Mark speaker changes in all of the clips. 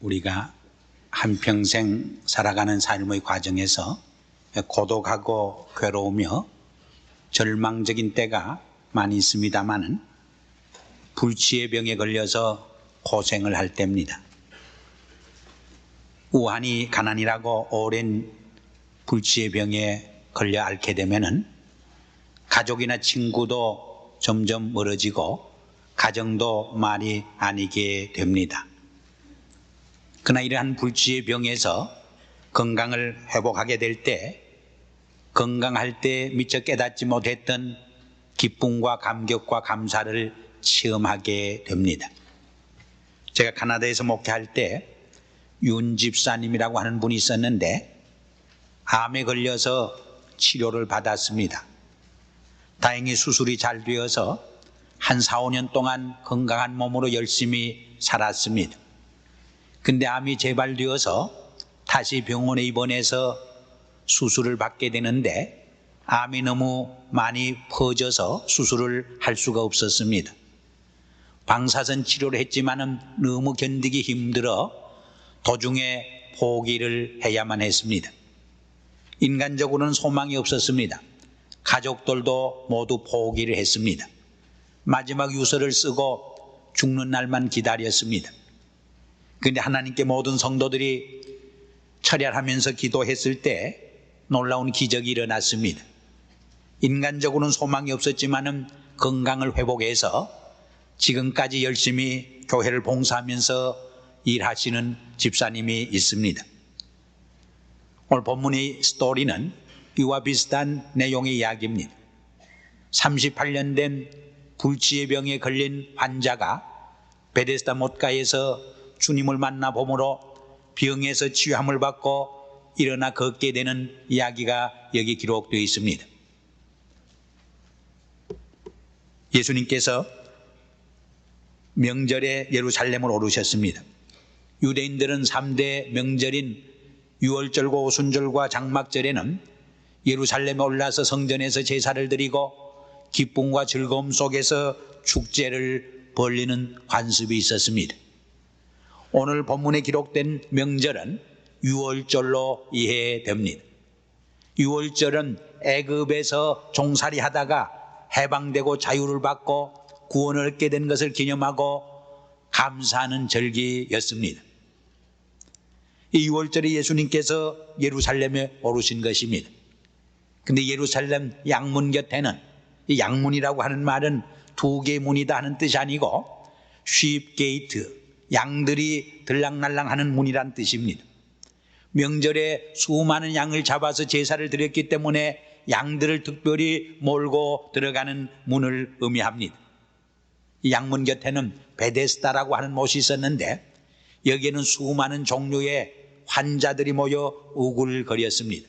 Speaker 1: 우리가 한평생 살아가는 삶의 과정에서 고독하고 괴로우며 절망적인 때가 많이 있습니다마는 불치의 병에 걸려서 고생을 할 때입니다. 우환이 가난이라고 오랜 불치의 병에 걸려 앓게 되면은 가족이나 친구도 점점 멀어지고 가정도 말이 아니게 됩니다. 그러나 이러한 불치의 병에서 건강을 회복하게 될 때 건강할 때 미처 깨닫지 못했던 기쁨과 감격과 감사를 체험하게 됩니다. 제가 카나다에서 목회할 때 윤 집사님이라고 하는 분이 있었는데 암에 걸려서 치료를 받았습니다. 다행히 수술이 잘 되어서 한 4, 5년 동안 건강한 몸으로 열심히 살았습니다. 근데 암이 재발되어서 다시 병원에 입원해서 수술을 받게 되는데 암이 너무 많이 퍼져서 수술을 할 수가 없었습니다. 방사선 치료를 했지만은 너무 견디기 힘들어 도중에 포기를 해야만 했습니다. 인간적으로는 소망이 없었습니다. 가족들도 모두 포기를 했습니다. 마지막 유서를 쓰고 죽는 날만 기다렸습니다. 그런데 하나님께 모든 성도들이 철야하면서 기도했을 때 놀라운 기적이 일어났습니다. 인간적으로는 소망이 없었지만은 건강을 회복해서 지금까지 열심히 교회를 봉사하면서 일하시는 집사님이 있습니다. 오늘 본문의 스토리는 이와 비슷한 내용의 이야기입니다. 38년 된 불치의 병에 걸린 환자가 베데스다 못가에서 주님을 만나봄으로 병에서 치유함을 받고 일어나 걷게 되는 이야기가 여기 기록되어 있습니다. 예수님께서 명절에 예루살렘을 오르셨습니다. 유대인들은 3대 명절인 유월절과 오순절과 장막절에는 예루살렘에 올라서 성전에서 제사를 드리고 기쁨과 즐거움 속에서 축제를 벌리는 관습이 있었습니다. 오늘 본문에 기록된 명절은 유월절로 이해됩니다. 유월절은 애굽에서 종살이 하다가 해방되고 자유를 받고 구원을 얻게 된 것을 기념하고 감사하는 절기였습니다. 이 유월절에 예수님께서 예루살렘에 오르신 것입니다. 근데 예루살렘 양문 곁에는, 이 양문이라고 하는 말은 두 개의 문이다 하는 뜻이 아니고 sheep gate, 양들이 들락날락하는 문이란 뜻입니다. 명절에 수많은 양을 잡아서 제사를 드렸기 때문에 양들을 특별히 몰고 들어가는 문을 의미합니다. 이 양문 곁에는 베데스다라고 하는 못이 있었는데 여기에는 수많은 종류의 환자들이 모여 우글거렸습니다.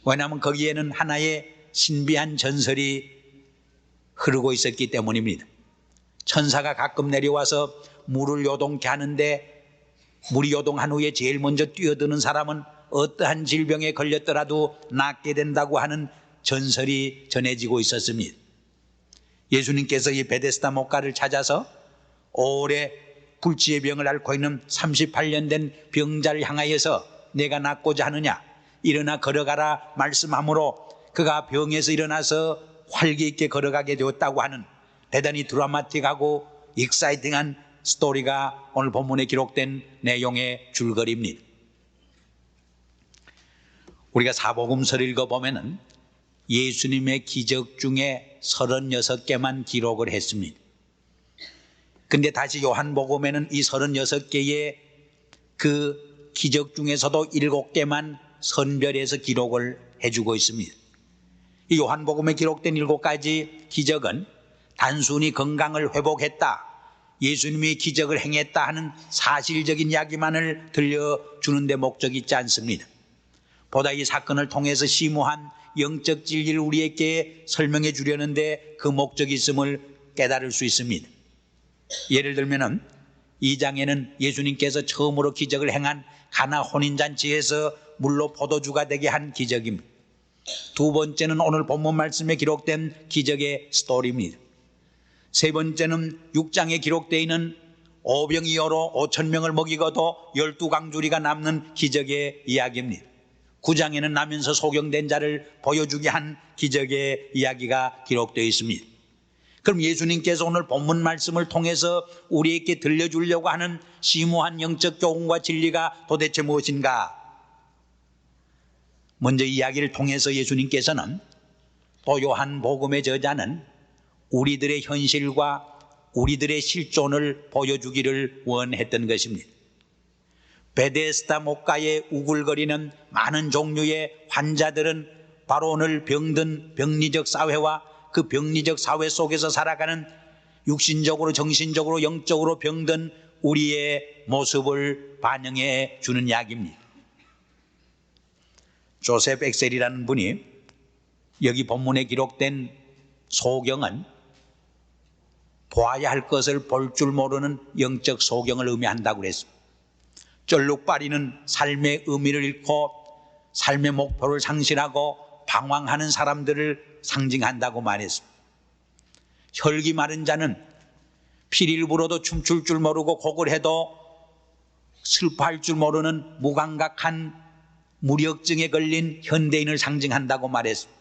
Speaker 1: 왜냐하면 거기에는 하나의 신비한 전설이 흐르고 있었기 때문입니다. 천사가 가끔 내려와서 물을 요동케 하는데 물이 요동한 후에 제일 먼저 뛰어드는 사람은 어떠한 질병에 걸렸더라도 낫게 된다고 하는 전설이 전해지고 있었습니다. 예수님께서 이 베데스다 못가를 찾아서 오래 불치의 병을 앓고 있는 38년 된 병자를 향하여서 내가 낫고자 하느냐, 일어나 걸어가라 말씀하므로 그가 병에서 일어나서 활기 있게 걸어가게 되었다고 하는 대단히 드라마틱하고 익사이팅한 스토리가 오늘 본문에 기록된 내용의 줄거리입니다. 우리가 사복음서를 읽어보면 예수님의 기적 중에 36개만 기록을 했습니다. 근데 다시 요한복음에는 이 36개의 그 기적 중에서도 7개만 선별해서 기록을 해주고 있습니다. 이 요한복음에 기록된 7가지 기적은 단순히 건강을 회복했다, 예수님이 기적을 행했다 하는 사실적인 이야기만을 들려주는 데 목적이 있지 않습니다. 보다 이 사건을 통해서 심오한 영적 진리를 우리에게 설명해 주려는데 그 목적이 있음을 깨달을 수 있습니다. 예를 들면 2장에는 예수님께서 처음으로 기적을 행한 가나 혼인잔치에서 물로 포도주가 되게 한 기적입니다. 두 번째는 오늘 본문 말씀에 기록된 기적의 스토리입니다. 세 번째는 6장에 기록되어 있는 오병이어로 5,000명을 먹이고도 12강주리가 남는 기적의 이야기입니다. 9장에는 나면서 소경된 자를 보여주게 한 기적의 이야기가 기록되어 있습니다. 그럼 예수님께서 오늘 본문 말씀을 통해서 우리에게 들려주려고 하는 심오한 영적 교훈과 진리가 도대체 무엇인가? 먼저 이야기를 통해서 예수님께서는 또 요한복음의 저자는 우리들의 현실과 우리들의 실존을 보여주기를 원했던 것입니다. 베데스다 목가에 우글거리는 많은 종류의 환자들은 바로 오늘 병든 병리적 사회와 그 병리적 사회 속에서 살아가는 육신적으로 정신적으로 영적으로 병든 우리의 모습을 반영해 주는 이야기입니다. 조셉 엑셀이라는 분이 여기 본문에 기록된 소경은 보아야 할 것을 볼 줄 모르는 영적 소경을 의미한다고 그랬습니다. 쩔룩빠리는 삶의 의미를 잃고 삶의 목표를 상실하고 방황하는 사람들을 상징한다고 말했습니다. 혈기 마른 자는 피리를 불어도 춤출 줄 모르고 곡을 해도 슬퍼할 줄 모르는 무감각한 무력증에 걸린 현대인을 상징한다고 말했습니다.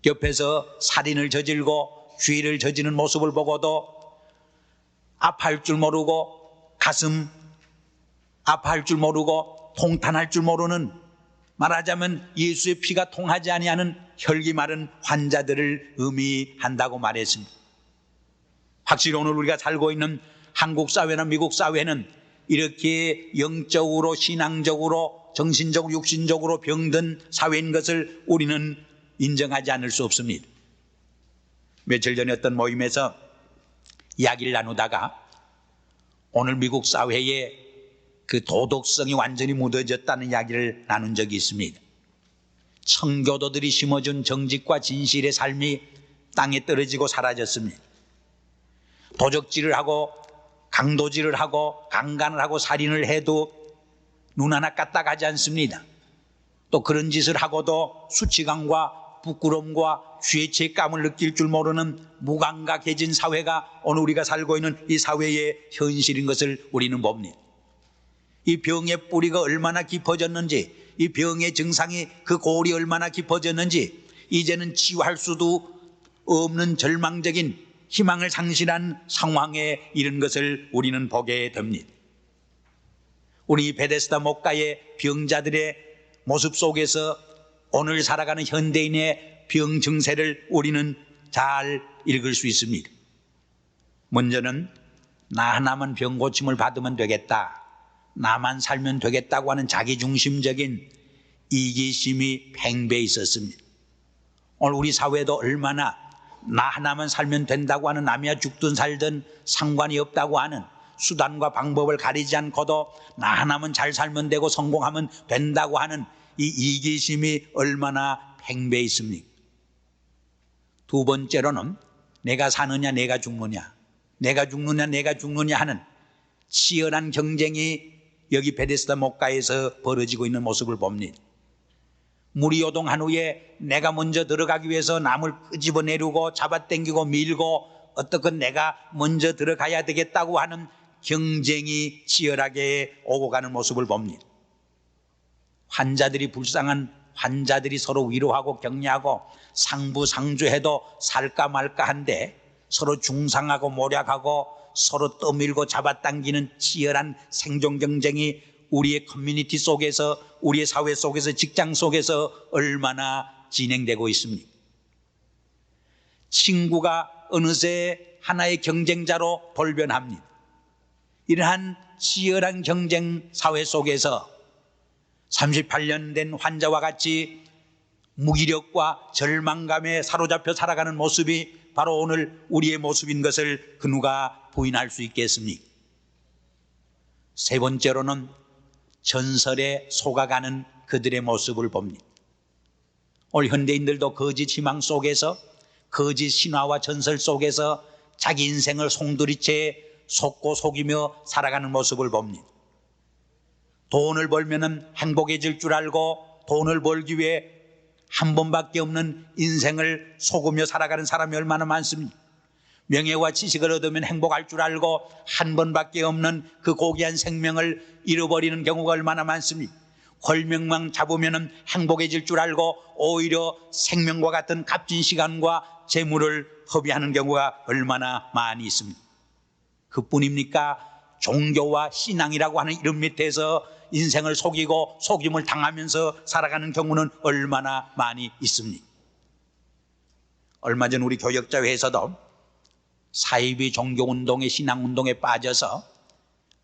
Speaker 1: 옆에서 살인을 저질고 죄를 저지르는 모습을 보고도 아파할 줄 모르고 가슴 아파할 줄 모르고 통탄할 줄 모르는, 말하자면 예수의 피가 통하지 아니하는 혈기 마른 환자들을 의미한다고 말했습니다. 확실히 오늘 우리가 살고 있는 한국 사회나 미국 사회는 이렇게 영적으로 신앙적으로 정신적으로 육신적으로 병든 사회인 것을 우리는 인정하지 않을 수 없습니다. 며칠 전에 어떤 모임에서 이야기를 나누다가 오늘 미국 사회에 그 도덕성이 완전히 무뎌졌다는 이야기를 나눈 적이 있습니다. 청교도들이 심어준 정직과 진실의 삶이 땅에 떨어지고 사라졌습니다. 도적질을 하고 강도질을 하고 강간을 하고 살인을 해도 눈 하나 까딱하지 않습니다. 또 그런 짓을 하고도 수치감과 부끄러움과 죄책감을 느낄 줄 모르는 무감각해진 사회가 오늘 우리가 살고 있는 이 사회의 현실인 것을 우리는 봅니다. 이 병의 뿌리가 얼마나 깊어졌는지, 이 병의 증상이 그 골이 얼마나 깊어졌는지 이제는 치유할 수도 없는 절망적인 희망을 상실한 상황에 이른 것을 우리는 보게 됩니다. 우리 베데스다 목가의 병자들의 모습 속에서 오늘 살아가는 현대인의 병 증세를 우리는 잘 읽을 수 있습니다. 먼저는 나 하나만 병 고침을 받으면 되겠다, 나만 살면 되겠다고 하는 자기중심적인 이기심이 팽배해 있었습니다. 오늘 우리 사회도 얼마나 나 하나만 살면 된다고 하는, 남이야 죽든 살든 상관이 없다고 하는, 수단과 방법을 가리지 않고도 나 하나만 잘 살면 되고 성공하면 된다고 하는 이 이기심이 얼마나 팽배해 있습니까? 두 번째로는 내가 사느냐 내가 죽느냐, 내가 죽느냐 내가 죽느냐 하는 치열한 경쟁이 여기 베데스다 목가에서 벌어지고 있는 모습을 봅니다. 물이 요동한 후에 내가 먼저 들어가기 위해서 남을 끄집어내려고 잡아당기고 밀고 어떻게 내가 먼저 들어가야 되겠다고 하는 경쟁이 치열하게 오고 가는 모습을 봅니다. 환자들이, 불쌍한 환자들이 서로 위로하고 격려하고 상부상조해도 살까 말까 한데 서로 중상하고 모략하고 서로 떠밀고 잡아당기는 치열한 생존 경쟁이 우리의 커뮤니티 속에서, 우리의 사회 속에서, 직장 속에서 얼마나 진행되고 있습니까? 친구가 어느새 하나의 경쟁자로 돌변합니다. 이러한 치열한 경쟁 사회 속에서 38년 된 환자와 같이 무기력과 절망감에 사로잡혀 살아가는 모습이 바로 오늘 우리의 모습인 것을 그 누가 부인할 수 있겠습니까? 세 번째로는 전설에 속아가는 그들의 모습을 봅니다. 오늘 현대인들도 거짓 희망 속에서, 거짓 신화와 전설 속에서 자기 인생을 송두리째 속고 속이며 살아가는 모습을 봅니다. 돈을 벌면은 행복해질 줄 알고 돈을 벌기 위해 한 번밖에 없는 인생을 속으며 살아가는 사람이 얼마나 많습니까? 명예와 지식을 얻으면 행복할 줄 알고 한 번밖에 없는 그 고귀한 생명을 잃어버리는 경우가 얼마나 많습니까? 홀명망 잡으면 행복해질 줄 알고 오히려 생명과 같은 값진 시간과 재물을 허비하는 경우가 얼마나 많이 있습니다. 그뿐입니까? 종교와 신앙이라고 하는 이름 밑에서 인생을 속이고 속임을 당하면서 살아가는 경우는 얼마나 많이 있습니까? 얼마 전 우리 교역자회에서도 사이비 종교운동의 신앙운동에 빠져서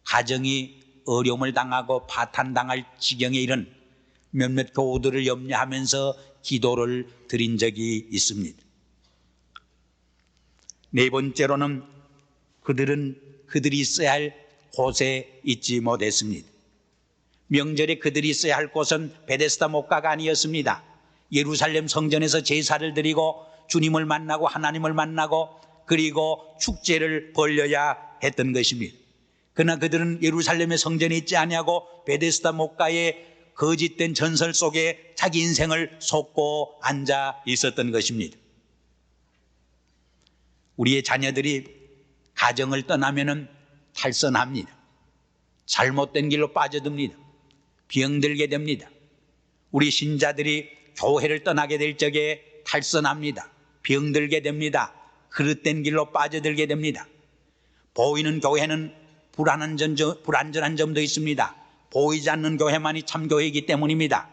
Speaker 1: 가정이 어려움을 당하고 파탄당할 지경에 이른 몇몇 교우들을 염려하면서 기도를 드린 적이 있습니다. 네 번째로는 그들이 있어야 할 곳에 있지 못했습니다. 명절에 그들이 있어야 할 곳은 베데스다 목가가 아니었습니다. 예루살렘 성전에서 제사를 드리고 주님을 만나고 하나님을 만나고 그리고 축제를 벌려야 했던 것입니다. 그러나 그들은 예루살렘의 성전에 있지 아니하고 베데스다 목가의 거짓된 전설 속에 자기 인생을 쏟고 앉아 있었던 것입니다. 우리의 자녀들이 가정을 떠나면은 탈선합니다. 잘못된 길로 빠져듭니다. 병들게 됩니다. 우리 신자들이 교회를 떠나게 될 적에 탈선합니다. 병들게 됩니다. 그릇된 길로 빠져들게 됩니다. 보이는 교회는 불완전한 점도 있습니다. 보이지 않는 교회만이 참 교회이기 때문입니다.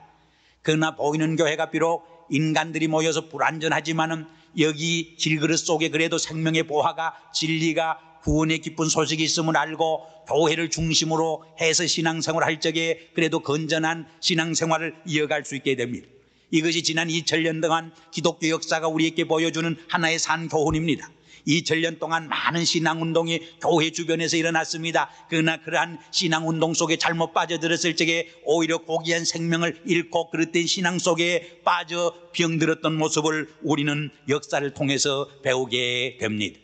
Speaker 1: 그러나 보이는 교회가 비록 인간들이 모여서 불완전하지만은 여기 질그릇 속에 그래도 생명의 보화가 진리가 구원의 기쁜 소식이 있음을 알고 교회를 중심으로 해서 신앙생활을 할 적에 그래도 건전한 신앙생활을 이어갈 수 있게 됩니다. 이것이 지난 2000년 동안 기독교 역사가 우리에게 보여주는 하나의 산교훈입니다. 2000년 동안 많은 신앙운동이 교회 주변에서 일어났습니다. 그러나 그러한 신앙운동 속에 잘못 빠져들었을 적에 오히려 고귀한 생명을 잃고 그릇된 신앙 속에 빠져 병들었던 모습을 우리는 역사를 통해서 배우게 됩니다.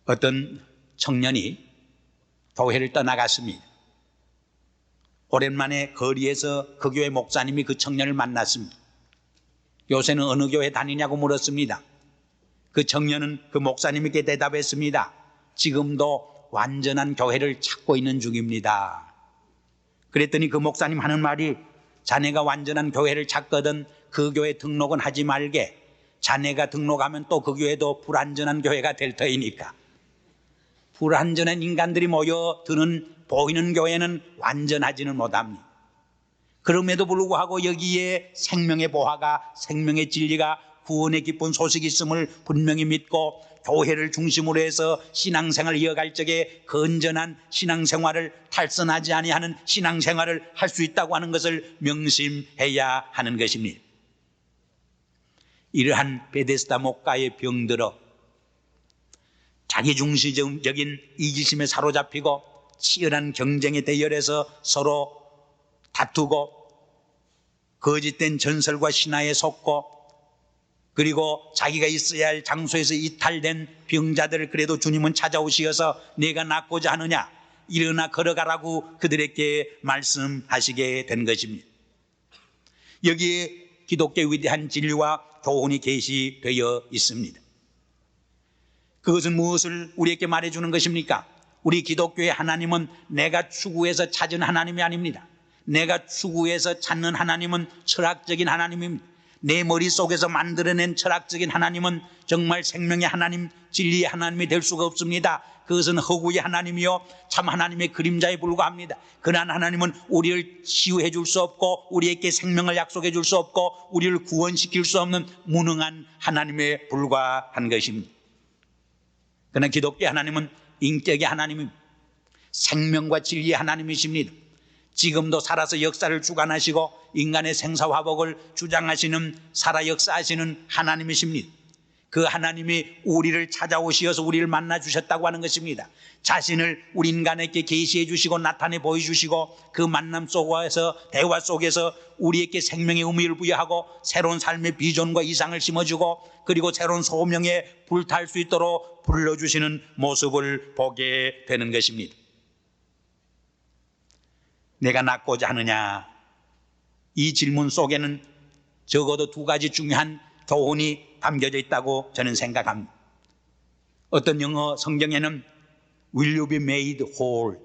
Speaker 1: 어떤 청년이 교회를 떠나갔습니다. 오랜만에 거리에서 그 교회 목사님이 그 청년을 만났습니다. 요새는 어느 교회 다니냐고 물었습니다. 그 청년은 그 목사님에게 대답했습니다. 지금도 완전한 교회를 찾고 있는 중입니다. 그랬더니 그 목사님 하는 말이 자네가 완전한 교회를 찾거든 그 교회 등록은 하지 말게. 자네가 등록하면 또 그 교회도 불완전한 교회가 될 터이니까. 불완전한 인간들이 모여드는 보이는 교회는 완전하지는 못합니다. 그럼에도 불구하고 여기에 생명의 보화가 생명의 진리가 구원의 기쁜 소식이 있음을 분명히 믿고 교회를 중심으로 해서 신앙생활을 이어갈 적에 건전한 신앙생활을 탈선하지 아니하는 신앙생활을 할 수 있다고 하는 것을 명심해야 하는 것입니다. 이러한 베데스다 목가의 병들어 자기중시적인 이기심에 사로잡히고 치열한 경쟁에 대열해서 서로 다투고 거짓된 전설과 신화에 속고 그리고 자기가 있어야 할 장소에서 이탈된 병자들을 그래도 주님은 찾아오시어서 내가 낫고자 하느냐 일어나 걸어가라고 그들에게 말씀하시게 된 것입니다. 여기에 기독교의 위대한 진리와 교훈이 계시되어 있습니다. 그것은 무엇을 우리에게 말해주는 것입니까? 우리 기독교의 하나님은 내가 추구해서 찾은 하나님이 아닙니다. 내가 추구해서 찾는 하나님은 철학적인 하나님입니다. 내 머릿속에서 만들어낸 철학적인 하나님은 정말 생명의 하나님, 진리의 하나님이 될 수가 없습니다. 그것은 허구의 하나님이요 참 하나님의 그림자에 불과합니다. 그러한 하나님은 우리를 치유해 줄 수 없고 우리에게 생명을 약속해 줄 수 없고 우리를 구원시킬 수 없는 무능한 하나님에 불과한 것입니다. 그러나 기독교의 하나님은 인격의 하나님입니다. 생명과 진리의 하나님이십니다. 지금도 살아서 역사를 주관하시고 인간의 생사화복을 주장하시는 살아 역사하시는 하나님이십니다. 그 하나님이 우리를 찾아오시어서 우리를 만나 주셨다고 하는 것입니다. 자신을 우리 인간에게 계시해 주시고 나타내 보여주시고 그 만남 속에서 대화 속에서 우리에게 생명의 의미를 부여하고 새로운 삶의 비전과 이상을 심어주고 그리고 새로운 소명에 불탈 수 있도록 불러주시는 모습을 보게 되는 것입니다. 내가 낫고자 하느냐? 이 질문 속에는 적어도 두 가지 중요한 교훈이 담겨져 있다고 저는 생각합니다. 어떤 영어 성경에는 Will you be made whole?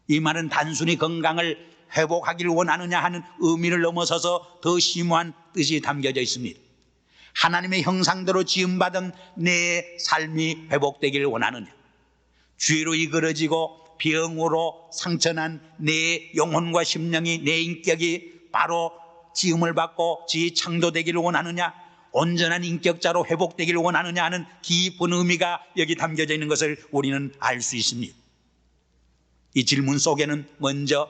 Speaker 1: 이 말은 단순히 건강을 회복하기를 원하느냐 하는 의미를 넘어서서 더 심오한 뜻이 담겨져 있습니다. 하나님의 형상대로 지음받은 내 삶이 회복되기를 원하느냐, 죄로 이끌어지고 병으로 상처난 내 영혼과 심령이, 내 인격이 바로 지음을 받고 재창조되기를 원하느냐, 온전한 인격자로 회복되기를 원하느냐 하는 깊은 의미가 여기 담겨져 있는 것을 우리는 알 수 있습니다. 이 질문 속에는 먼저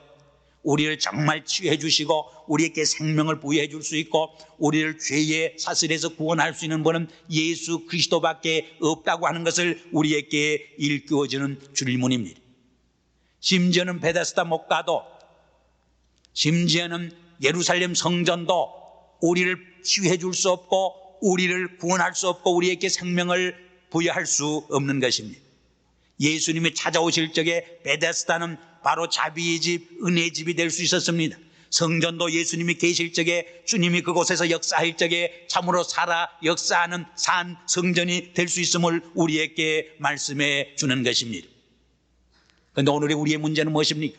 Speaker 1: 우리를 정말 치유해 주시고 우리에게 생명을 부여해 줄 수 있고 우리를 죄의 사슬에서 구원할 수 있는 분은 예수 그리스도밖에 없다고 하는 것을 우리에게 일깨워주는 질문입니다. 심지어는 베데스다 목가도, 심지어는 예루살렘 성전도 우리를 치유해 줄 수 없고 우리를 구원할 수 없고 우리에게 생명을 부여할 수 없는 것입니다. 예수님이 찾아오실 적에 베데스다는 바로 자비의 집, 은혜의 집이 될 수 있었습니다. 성전도 예수님이 계실 적에, 주님이 그곳에서 역사할 적에 참으로 살아 역사하는 산 성전이 될 수 있음을 우리에게 말씀해 주는 것입니다. 그런데 오늘의 우리의 문제는 무엇입니까?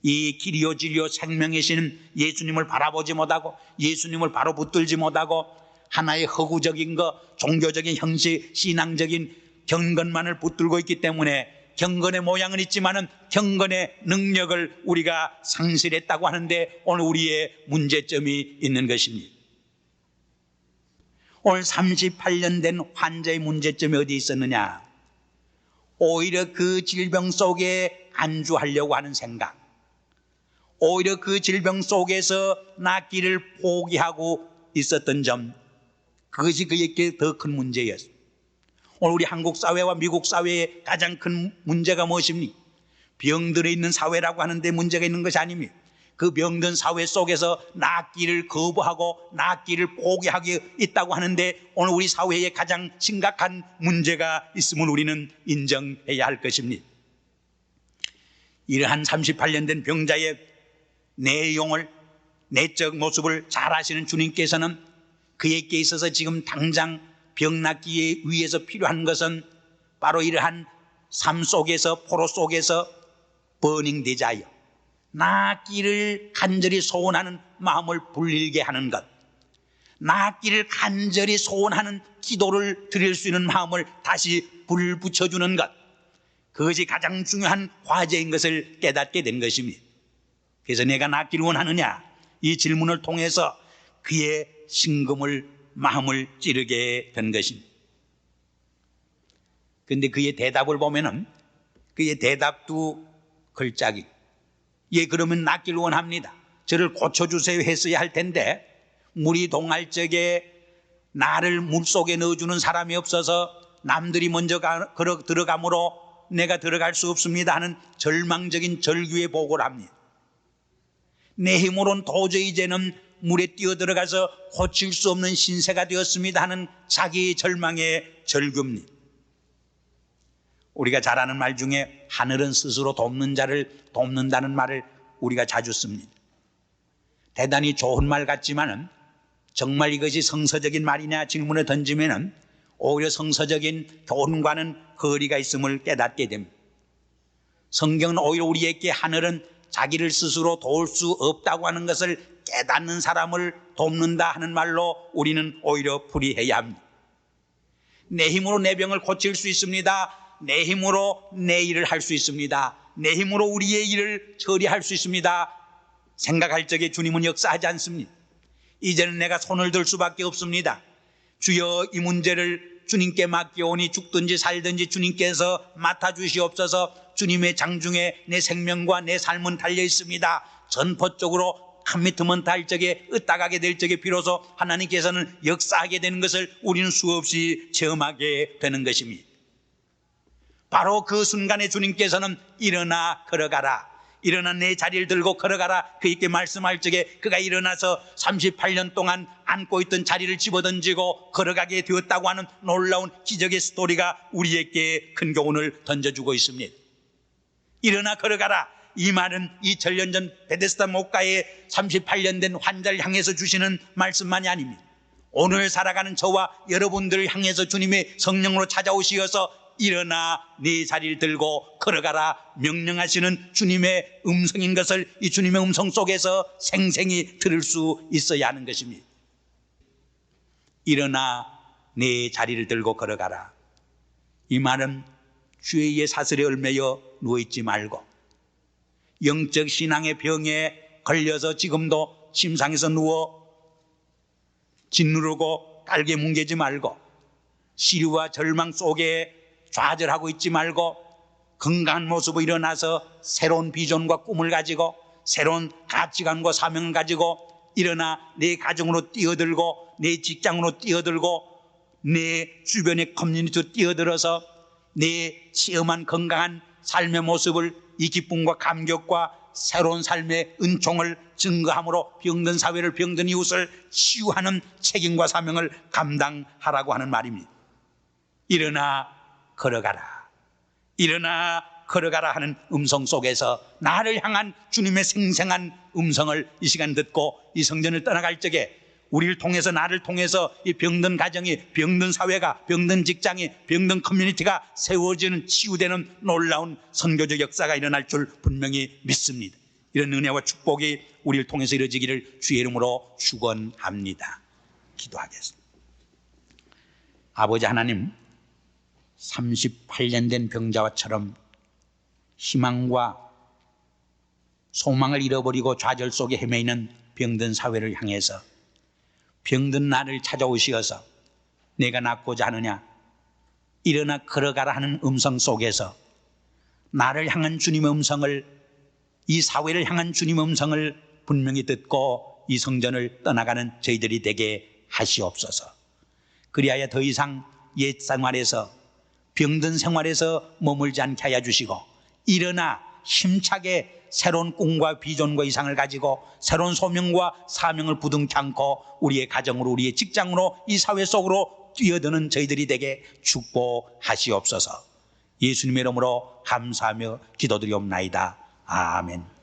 Speaker 1: 이 길이요 진리요 생명이신 예수님을 바라보지 못하고 예수님을 바로 붙들지 못하고 하나의 허구적인 것, 종교적인 형식, 신앙적인 경건만을 붙들고 있기 때문에 경건의 모양은 있지만은 경건의 능력을 우리가 상실했다고 하는데 오늘 우리의 문제점이 있는 것입니다. 오늘 38년 된 환자의 문제점이 어디 있었느냐? 오히려 그 질병 속에 안주하려고 하는 생각, 오히려 그 질병 속에서 낫기를 포기하고 있었던 점, 그것이 그에게 더 큰 문제였습니다. 오늘 우리 한국 사회와 미국 사회의 가장 큰 문제가 무엇입니까? 병들어 있는 사회라고 하는데 문제가 있는 것이 아닙니다. 그 병든 사회 속에서 낫기를 거부하고 낫기를 포기하고 있다고 하는데 오늘 우리 사회에 가장 심각한 문제가 있음을 우리는 인정해야 할 것입니다. 이러한 38년 된 병자의 내용을, 내적 모습을 잘 아시는 주님께서는 그에게 있어서 지금 당장 병 낫기 위해서 필요한 것은 바로 이러한 삶 속에서, 포로 속에서 버닝 디자이어, 낫기를 간절히 소원하는 마음을 불리게 하는 것, 낫기를 간절히 소원하는 기도를 드릴 수 있는 마음을 다시 불 붙여주는 것, 그것이 가장 중요한 과제인 것을 깨닫게 된 것입니다. 그래서 내가 낫기를 원하느냐? 이 질문을 통해서 그의 심금을, 마음을 찌르게 된 것입니다. 그런데 그의 대답을 보면은 그의 대답도 걸작이, 예, 그러면 낫기를 원합니다. 저를 고쳐주세요 했어야 할 텐데 물이 동할 적에 나를 물속에 넣어주는 사람이 없어서 남들이 먼저 들어가므로 내가 들어갈 수 없습니다 하는 절망적인 절규의 보고를 합니다. 내 힘으로는 도저히 이제는 물에 뛰어들어가서 고칠 수 없는 신세가 되었습니다 하는 자기의 절망의 절규입니다. 우리가 잘 아는 말 중에 하늘은 스스로 돕는 자를 돕는다는 말을 우리가 자주 씁니다. 대단히 좋은 말 같지만은 정말 이것이 성서적인 말이냐 질문을 던지면은 오히려 성서적인 교훈과는 거리가 있음을 깨닫게 됩니다. 성경은 오히려 우리에게 하늘은 자기를 스스로 도울 수 없다고 하는 것을 깨닫는 사람을 돕는다 하는 말로 우리는 오히려 풀이해야 합니다. 내 힘으로 내 병을 고칠 수 있습니다. 내 힘으로 내 일을 할 수 있습니다. 내 힘으로 우리의 일을 처리할 수 있습니다. 생각할 적에 주님은 역사하지 않습니다. 이제는 내가 손을 들 수밖에 없습니다. 주여 이 문제를 주님께 맡겨오니 죽든지 살든지 주님께서 맡아주시옵소서. 주님의 장중에 내 생명과 내 삶은 달려 있습니다. 전포적으로 커미트먼트 할 적에, 으따가게 될 적에 비로소 하나님께서는 역사하게 되는 것을 우리는 수없이 체험하게 되는 것입니다. 바로 그 순간에 주님께서는 일어나 걸어가라, 일어나 내 자리를 들고 걸어가라 그에게 말씀할 적에 그가 일어나서 38년 동안 안고 있던 자리를 집어던지고 걸어가게 되었다고 하는 놀라운 기적의 스토리가 우리에게 큰 교훈을 던져주고 있습니다. 일어나 걸어가라, 이 말은 2000년 전 베데스다 목가에 38년 된 환자를 향해서 주시는 말씀만이 아닙니다. 오늘 살아가는 저와 여러분들을 향해서 주님의 성령으로 찾아오시어서 일어나 네 자리를 들고 걸어가라 명령하시는 주님의 음성인 것을 이 주님의 음성 속에서 생생히 들을 수 있어야 하는 것입니다. 일어나 네 자리를 들고 걸어가라. 이 말은 죄의 사슬에 얽매여 누워있지 말고, 영적 신앙의 병에 걸려서 지금도 침상에서 누워 짓누르고 깔게 뭉개지 말고, 시류와 절망 속에 좌절하고 있지 말고, 건강한 모습으로 일어나서 새로운 비전과 꿈을 가지고 새로운 가치관과 사명을 가지고 일어나 내 가정으로 뛰어들고 내 직장으로 뛰어들고 내 주변의 커뮤니티로 뛰어들어서 내 체험한 건강한 삶의 모습을 이 기쁨과 감격과 새로운 삶의 은총을 증거함으로 병든 사회를, 병든 이웃을 치유하는 책임과 사명을 감당하라고 하는 말입니다. 일어나 걸어가라, 일어나 걸어가라 하는 음성 속에서 나를 향한 주님의 생생한 음성을 이 시간 듣고 이 성전을 떠나갈 적에 우리를 통해서, 나를 통해서 이 병든 가정이, 병든 사회가, 병든 직장이, 병든 커뮤니티가 세워지는, 치유되는 놀라운 선교적 역사가 일어날 줄 분명히 믿습니다. 이런 은혜와 축복이 우리를 통해서 이루어지기를 주의 이름으로 축원합니다. 기도하겠습니다. 아버지 하나님, 38년 된 병자와처럼 희망과 소망을 잃어버리고 좌절 속에 헤매이는 병든 사회를 향해서 병든 나를 찾아오시어서 내가 낫고자 하느냐, 일어나 걸어가라 하는 음성 속에서 나를 향한 주님의 음성을, 이 사회를 향한 주님의 음성을 분명히 듣고 이 성전을 떠나가는 저희들이 되게 하시옵소서. 그리하여 더 이상 옛 생활에서, 병든 생활에서 머물지 않게 하여 주시고 일어나 힘차게 새로운 꿈과 비전과 이상을 가지고 새로운 소명과 사명을 부둥켜 안고 우리의 가정으로, 우리의 직장으로, 이 사회 속으로 뛰어드는 저희들이 되게 축복하시옵소서. 예수님의 이름으로 감사하며 기도드리옵나이다. 아멘.